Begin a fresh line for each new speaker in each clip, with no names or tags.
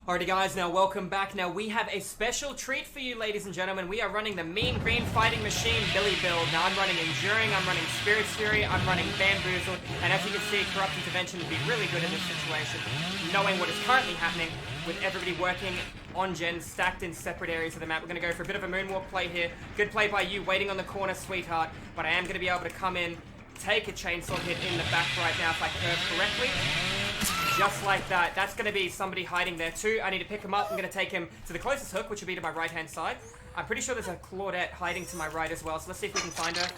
Alrighty guys, now welcome back. Now we have a special treat for you ladies and gentlemen. We are running the Mean Green Fighting Machine Billy build. Now I'm running Enduring, I'm running Spirit's Fury, I'm running Bamboozled, and as you can see, Corrupt Intervention would be really good in this situation, knowing what is currently happening with everybody working on gens stacked in separate areas of the map. We're going to go for a bit of a moonwalk play here. Good play by you, waiting on the corner, sweetheart, but I am going to be able to come in, take a chainsaw hit in the back right now if I curve correctly. Just like that. That's going to be somebody hiding there too. I need to pick him up. I'm going to take him to the closest hook, which would be to my right-hand side. I'm pretty sure there's a Claudette hiding to my right as well, so let's see if we can find her.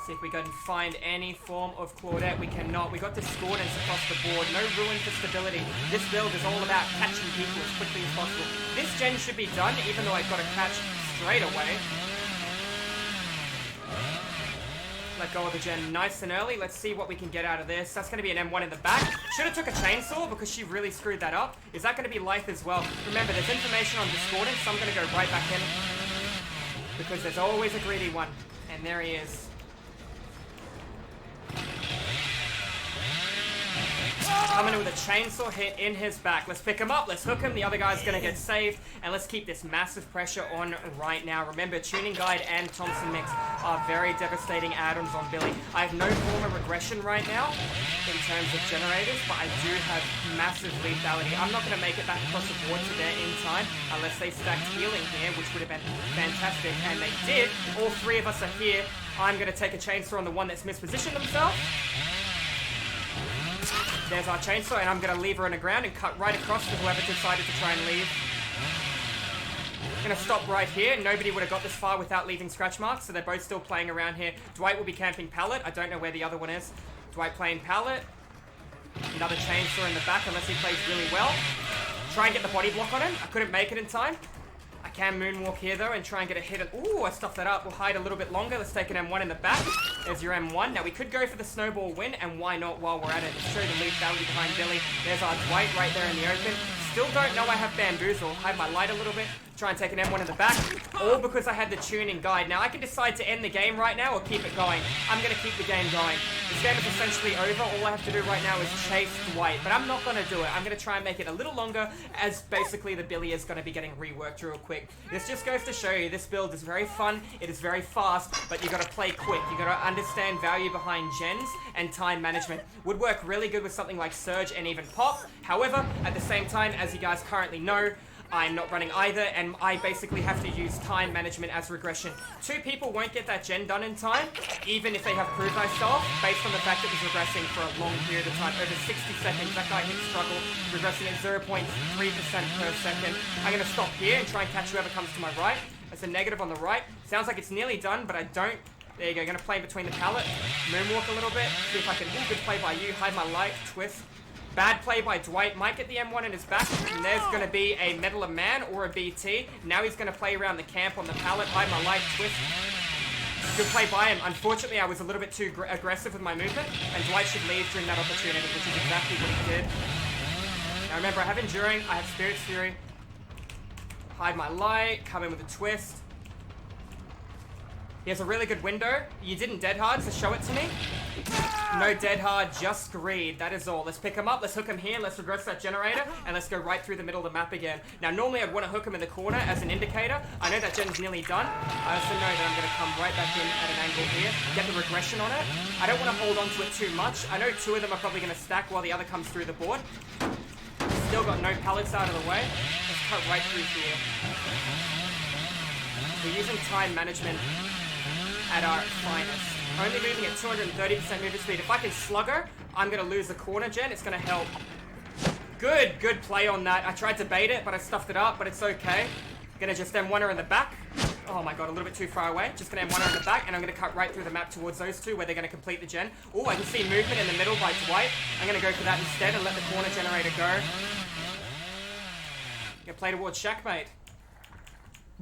See if we can find any form of Claudette. We cannot. We got discordance across the board. No ruin for stability. This build is all about catching people as quickly as possible. This gen should be done, even though I've got to catch straight away. Let go of the gen nice and early. Let's see what we can get out of this. That's going to be an M1 in the back. Should have took a chainsaw because she really screwed that up. Is that going to be life as well? Remember, there's information on discordance, so I'm going to go right back in. Because there's always a greedy one. And there he is. Coming in with a chainsaw hit in his back. Let's pick him up. Let's hook him. The other guy's going to get saved. And let's keep this massive pressure on right now. Remember, Tuning Guide and Thompson Mix are very devastating add-ons on Billy. I have no form of regression right now in terms of generators, but I do have massive lethality. I'm not going to make it back across the board to there in time unless they stacked healing here, which would have been fantastic. And they did. All three of us are here. I'm going to take a chainsaw on the one that's mispositioned himself. There's our chainsaw, and I'm going to leave her on the ground and cut right across to whoever decided to try and leave. I'm going to stop right here. Nobody would have got this far without leaving scratch marks, so they're both still playing around here. Dwight will be camping pallet. I don't know where the other one is. Dwight playing pallet. Another chainsaw in the back, unless he plays really well. Try and get the body block on him. I couldn't make it in time. I can moonwalk here though and try and get a hit. Ooh, I stuffed that up. We'll hide a little bit longer. Let's take an M1 in the back. There's your M1. Now we could go for the snowball win, and why not while we're at it? Let's show the lethality behind Billy. There's our Dwight right there in the open. Still don't know I have Bamboozle. Hide my light a little bit. Try and take an M1 in the back. All because I had the tuning guide. Now I can decide to end the game right now or keep it going. I'm going to keep the game going. This game is essentially over. All I have to do right now is chase Dwight. But I'm not going to do it. I'm going to try and make it a little longer, as basically the Billy is going to be getting reworked real quick. This just goes to show you this build is very fun. It is very fast, but you got to play quick. You got to understand value behind gens and time management. Would work really good with something like Surge and even Pop. However, at the same time, as you guys currently know, I'm not running either, and I basically have to use time management as regression. Two people won't get that gen done in time, even if they have proved myself, based on the fact it was regressing for a long period of time. Over 60 seconds, that guy hit struggle, regressing at 0.3% per second. I'm going to stop here and try and catch whoever comes to my right. That's a negative on the right. Sounds like it's nearly done, but I don't. There you go, going to play between the pallet. Moonwalk a little bit, see if I can. Good play by you, hide my light, twist. Bad play by Dwight. Might get the M1 in his back. And there's going to be a Metal of Man or a BT. Now he's going to play around the camp on the pallet. Hide my light. Twist. Good play by him. Unfortunately, I was a little bit too aggressive with my movement. And Dwight should leave during that opportunity, which is exactly what he did. Now remember, I have Enduring. I have Spirit's Fury. Hide my light. Come in with a twist. He has a really good window. You didn't dead hard, so show it to me. No dead hard, just greed. That is all. Let's pick him up. Let's hook him here. Let's regress that generator. And let's go right through the middle of the map again. Now, normally I'd want to hook him in the corner as an indicator. I know that gen's nearly done. I also know that I'm going to come right back in at an angle here. Get the regression on it. I don't want to hold on to it too much. I know two of them are probably going to stack while the other comes through the board. Still got no pallets out of the way. Let's cut right through here. We're using time management at our finest. Only moving at 230% movement speed. If I can slug her, I'm going to lose the corner gen. It's going to help. Good play on that. I tried to bait it, but I stuffed it up, but it's okay. Going to just M1 her in the back. Oh my god, a little bit too far away. Just going to M1 her in the back, and I'm going to cut right through the map towards those two where they're going to complete the gen. Oh, I can see movement in the middle by Dwight. I'm going to go for that instead and let the corner generator go. Going to play towards Shackmate.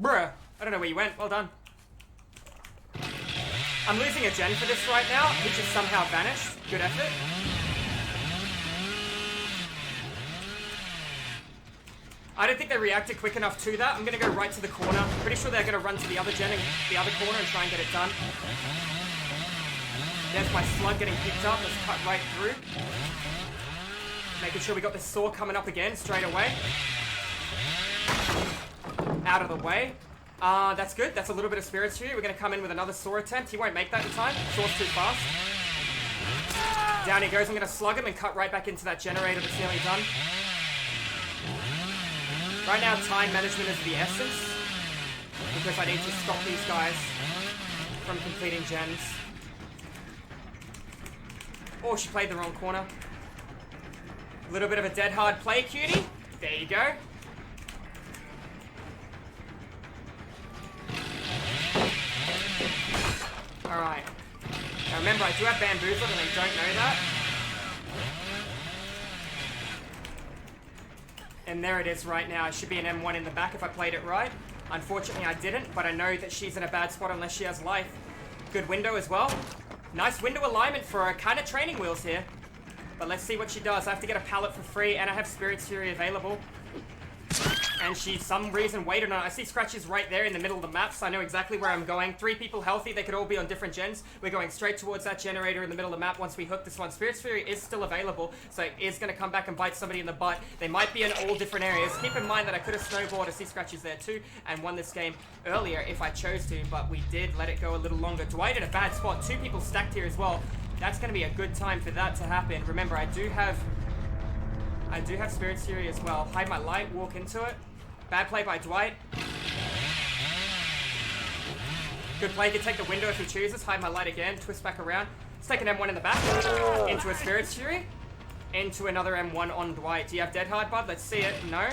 Bruh. I don't know where you went. Well done. I'm losing a gen for this right now. He just somehow vanished. Good effort. I don't think they reacted quick enough to that. I'm going to go right to the corner. Pretty sure they're going to run to the other gen and the other corner and try and get it done. There's my slug getting picked up. Let's cut right through. Making sure we got the saw coming up again straight away. Out of the way. That's good. That's a little bit of Spirit Fury. We're going to come in with another saw attempt. He won't make that in time. Saw's too fast. Down he goes. I'm going to slug him and cut right back into that generator that's nearly done. Right now, time management is the essence. Because I need to stop these guys from completing gens. Oh, she played the wrong corner. A little bit of a dead hard play, cutie. There you go. Alright. Now remember, I do have bamboozled and they don't know that. And there it is right now. It should be an M1 in the back if I played it right. Unfortunately, I didn't, but I know that she's in a bad spot unless she has life. Good window as well. Nice window alignment for her. Kind of training wheels here. But let's see what she does. I have to get a pallet for free, and I have Spirit Fury available. And she, some reason, waited on it. I see scratches right there in the middle of the map, so I know exactly where I'm going. 3 people healthy. They could all be on different gens. We're going straight towards that generator in the middle of the map once we hook this one. Spirit Fury is still available, so it is going to come back and bite somebody in the butt. They might be in all different areas. Keep in mind that I could have snowballed. I see scratches there too, and won this game earlier if I chose to, but we did let it go a little longer. Dwight in a bad spot. 2 people stacked here as well. That's going to be a good time for that to happen. Remember, I do have Spirit Fury as well. Hide my light, walk into it. Bad play by Dwight. Good play, could take the window if he chooses. Hide my light again, twist back around. Let's take an M1 in the back. Into a Spirit Fury. Into another M1 on Dwight. Do you have Dead Hard, bud? Let's see it. No.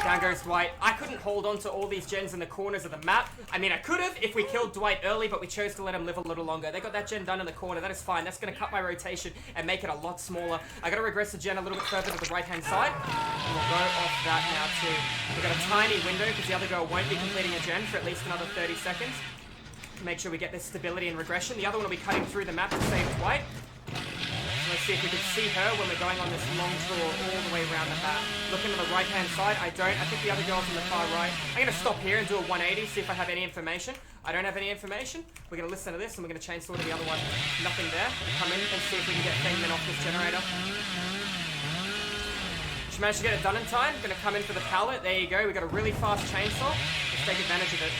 Down goes Dwight. I couldn't hold on to all these gens in the corners of the map. I mean, I could have if we killed Dwight early, but we chose to let him live a little longer. They got that gen done in the corner. That is fine. That's going to cut my rotation and make it a lot smaller. I got to regress the gen a little bit further to the right-hand side. And we'll go off that now, too. We've got a tiny window because the other girl won't be completing a gen for at least another 30 seconds. Make sure we get this stability and regression. The other one will be cutting through the map to save Dwight. Let's see if we can see her when we're going on this long tour all the way around the map. Looking to the right-hand side, I don't. I think the other girl's on the far right. I'm going to stop here and do a 180, see if I have any information. I don't have any information. We're going to listen to this and we're going to chainsaw to the other one. Nothing there. Come in and see if we can get Fangman off this generator. She managed to get it done in time. Going to come in for the pallet. There you go. We got a really fast chainsaw. Let's take advantage of it.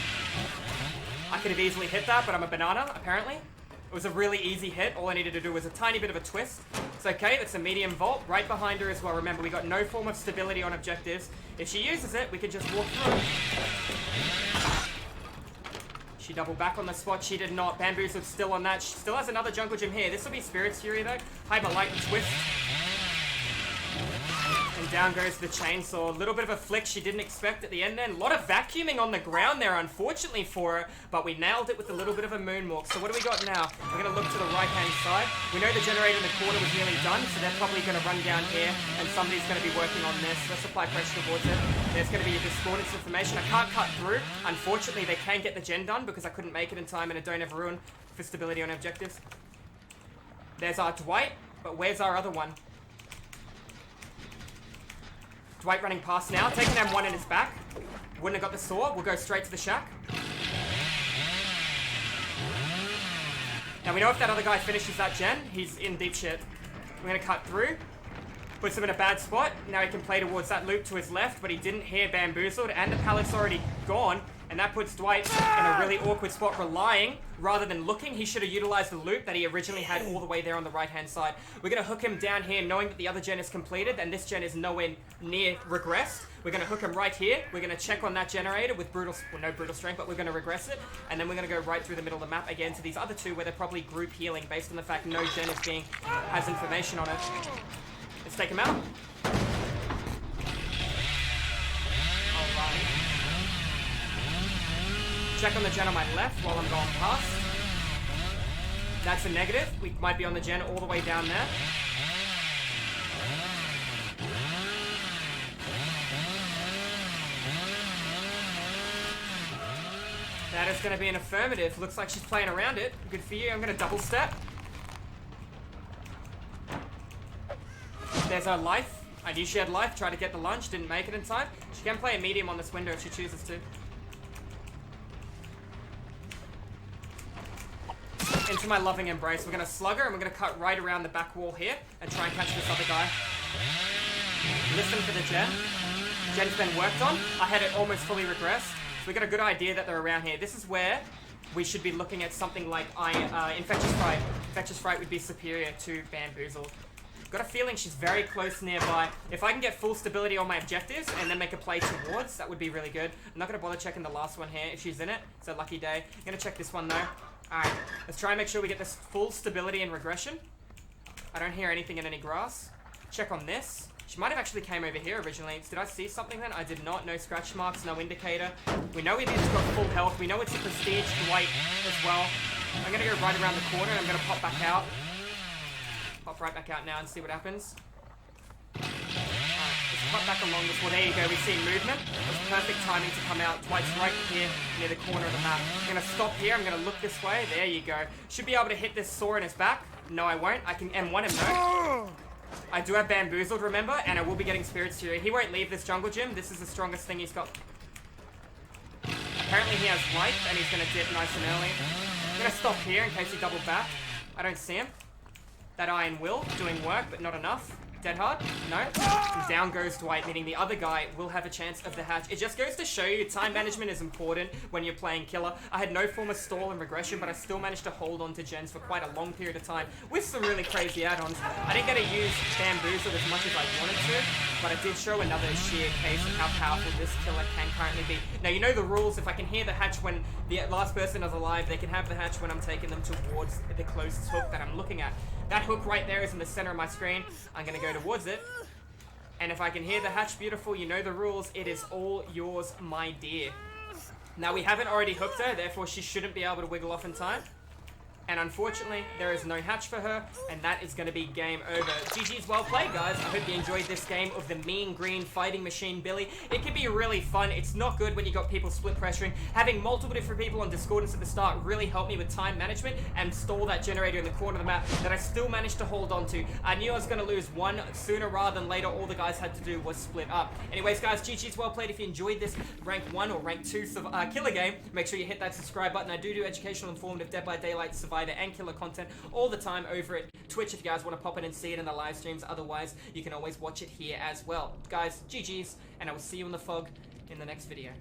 I could have easily hit that, but I'm a banana, apparently. It was a really easy hit. All I needed to do was a tiny bit of a twist. It's okay, that's a medium vault right behind her as well. Remember, we got no form of stability on objectives. If she uses it, we can just walk through. She doubled back on the spot. She did not. Bamboozled still on that. She still has another jungle gym here. This will be Spirit Fury though. Hide my light and twist. And down goes the chainsaw. A little bit of a flick she didn't expect at the end then. A lot of vacuuming on the ground there, unfortunately for her. But we nailed it with a little bit of a moonwalk. So what do we got now? We're going to look to the right-hand side. We know the generator in the corner was nearly done, so they're probably going to run down here. And somebody's going to be working on this. Let's apply pressure towards it. There's going to be a discordance information. I can't cut through. Unfortunately, they can get the gen done because I couldn't make it in time and I don't have ruin for stability on objectives. There's our Dwight, but where's our other one? Dwight running past now, taking M1 in his back. Wouldn't have got the saw. We'll go straight to the shack. Now we know if that other guy finishes that gen, he's in deep shit. We're going to cut through. Puts him in a bad spot. Now he can play towards that loop to his left, but he didn't hear Bamboozled, and the pallet's already gone. And that puts Dwight in a really awkward spot, relying rather than looking. He should have utilized the loop that he originally had all the way there on the right-hand side. We're going to hook him down here, knowing that the other gen is completed, and this gen is nowhere near regressed. We're going to hook him right here. We're going to check on that generator with brutal, well, no brutal strength, but we're going to regress it. And then we're going to go right through the middle of the map again to these other two, where they're probably group healing, based on the fact no gen has information on it. Let's take him out. Alright. Check on the gen on my left while I'm going past. That's a negative. We might be on the gen all the way down there. That is going to be an affirmative. Looks like she's playing around it. Good for you. I'm going to double step. There's her life. I knew she had life. Tried to get the lunch. Didn't make it in time. She can play a medium on this window if she chooses to. Into my loving embrace. We're going to slug her and we're going to cut right around the back wall here and try and catch this other guy. Listen for the gen. Gen's been worked on. I had it almost fully regressed. So we got a good idea that they're around here. This is where we should be looking at something like Infectious Fright. Infectious Fright would be superior to Bamboozle. Got a feeling she's very close nearby. If I can get full stability on my objectives and then make a play towards, that would be really good. I'm not going to bother checking the last one here. If she's in it, it's a lucky day. I'm going to check this one though. Alright, let's try and make sure we get this full stability and regression. I don't hear anything in any grass. Check on this. She might have actually came over here originally. Did I see something then? I did not. No scratch marks, no indicator. We know it's got full health. We know it's a prestige white as well. I'm going to go right around the corner and I'm going to pop back out. Pop right back out now and see what happens. Alright, let's pop back along this. Well, there you go. We see movement. It's perfect timing to come out. Dwight's right here near the corner of the map. I'm going to stop here. I'm going to look this way. There you go. Should be able to hit this saw in his back. No, I won't. I can M1 him though. I do have Bamboozled, remember? And I will be getting Spirits here. He won't leave this jungle gym. This is the strongest thing he's got. Apparently he has life and he's going to dip nice and early. I'm going to stop here in case he doubled back. I don't see him. That Iron Will doing work, but not enough. Dead hard? No. And down goes Dwight, meaning the other guy will have a chance of the hatch. It just goes to show you time management is important when you're playing killer. I had no form of stall and regression, but I still managed to hold on to gens for quite a long period of time with some really crazy add-ons. I didn't get to use Bamboozle as much as I wanted to, but I did show another sheer case of how powerful this killer can currently be. Now, you know the rules. If I can hear the hatch when the last person is alive, they can have the hatch when I'm taking them towards the closest hook that I'm looking at. That hook right there is in the center of my screen. I'm going to go towards it. And if I can hear the hatch, beautiful, you know the rules. It is all yours, my dear. Now, we haven't already hooked her, therefore she shouldn't be able to wiggle off in time. And unfortunately, there is no hatch for her, and that is going to be game over. GG's well played, guys. I hope you enjoyed this game of the Mean Green Fighting Machine Billy. It can be really fun. It's not good when you got people split pressuring. Having multiple different people on Discordance at the start really helped me with time management and stall that generator in the corner of the map that I still managed to hold on to. I knew I was going to lose one sooner rather than later. All the guys had to do was split up. Anyways, guys, GG's well played. If you enjoyed this rank 1 or rank 2 killer game, make sure you hit that subscribe button. I do educational, informative, Dead by Daylight, Survivor, and killer content all the time over at Twitch if you guys want to pop in and see it in the live streams. Otherwise, you can always watch it here as well. Guys, GG's, and I will see you in the fog in the next video.